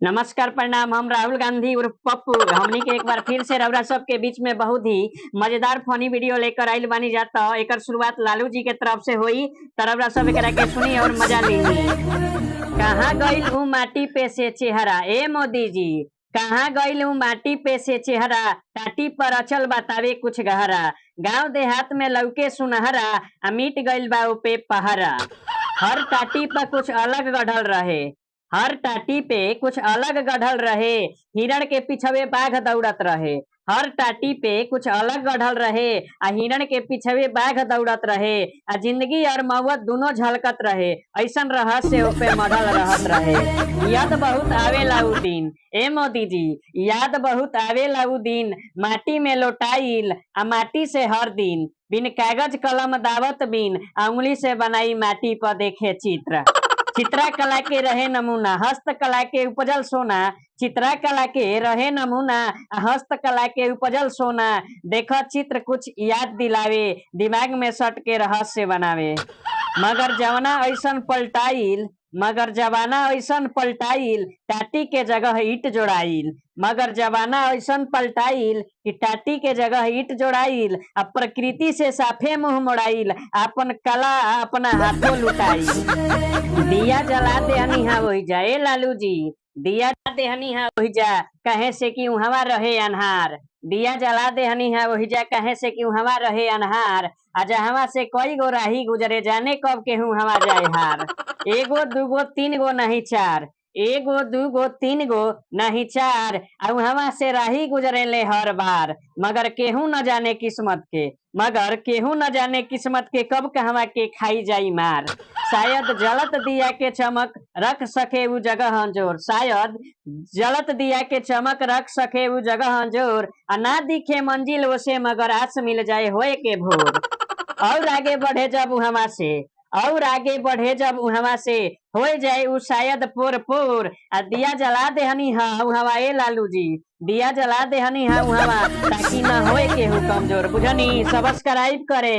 नमस्कार प्रणाम। हम राहुल गांधी उर्फ पप्पू हमनी के एक बार फिर से रउरा सब के बीच में बहुत ही मजेदार फनी वीडियो लेकर आइल बानी जाता। एकर शुरुआत लालू जी के तरफ से हुई त रउरा सब एकरा के सुनी और मजा लीही। कहाँ गइल ऊ माटी पे से चेहरा, ए मोदी जी कहाँ गइल ऊ माटी पे से चेहरा, टाटी पर अचल बतावे कुछ गहरा, गांव देहात में लौके सुनहरा, आ मिट गइल बा पे पहरा। हर टाटी पर कुछ अलग गढ़ल रहे, हर टाटी पे कुछ अलग गढ़ल रहे, हिरण के पिछवे बाघ दौड़त रहे। हर टाटी पे कुछ अलग गढ़ल रहे, आ हिरण के पिछवे बाघ दौड़त रहे, आ जिंदगी और मौत दोनों झलकत रहे, ऐसन रहस्य पे मढ़ल रहत रहे। याद बहुत आवेला ऊ दिन, ए मोदी जी याद बहुत आवेला ऊ दिन, माटी में लोटाइल आ माटी से हर दिन, बिन कागज कलम दावत बिन, उंगली से बनाई माटी पर देखे चित्र। चित्रकला के रहे नमूना, हस्तकला के उपजल सोना, चित्रकला के रहे नमूना, हस्तकला के उपजल सोना, देखो चित्र कुछ याद दिलावे, दिमाग में सट के रहस्य बनावे। मगर जवाना ऐसन पलटाइल, मगर जवाना ऐसन पलटाइल, टाटी के जगह ईट जोड़ाइल। मगर जवाना ऐसन पलटाइल कि टाटी के जगह ईट जोड़ाइल, अब प्रकृति से साफे मुंह मोड़ाइल, अपन कला अपना हाथों लुटाइल। दिया जला देहनी हा वही जा, ए लालू जी दिया जला देहनी हा वही जा, कहे से कि उहवा रहे अन्हार। दिया जला देहनी हा वही जा, कहे से कि उहवा रहे अन्हार, आ जहवा से कई गो राही गुजरे, जाने कब केहू हवा जाए हार। एगो दूगो तीन गो नहीं चार, एगो दूगो तीन गो नहीं चार, आ उहवा से राही गुजरे ले हर बार, मगर केहू न जाने किस्मत के, मगर केहू न जाने किस्मत के कब कहवा के खाई जाई मार। शायद जलत दिया के चमक रख सके वो जगह अंजोर, शायद जलत दिया के चमक रख सके वो जगह अंजोर, आ ना दिखे मंजिल उसे मगर आस मिल जाए होए के भोर। और आगे बढ़े जब उहवा से, और आगे बढ़े जब उहवा से, हो जाए उ शायद पोर पोर, आ दिया जला देहनी हा उहवा, ए लालू जी दिया जला देहनी हा उहवा, ताकि ना होए केहू कमजोर। बुझनी सब्सक्राइब करे।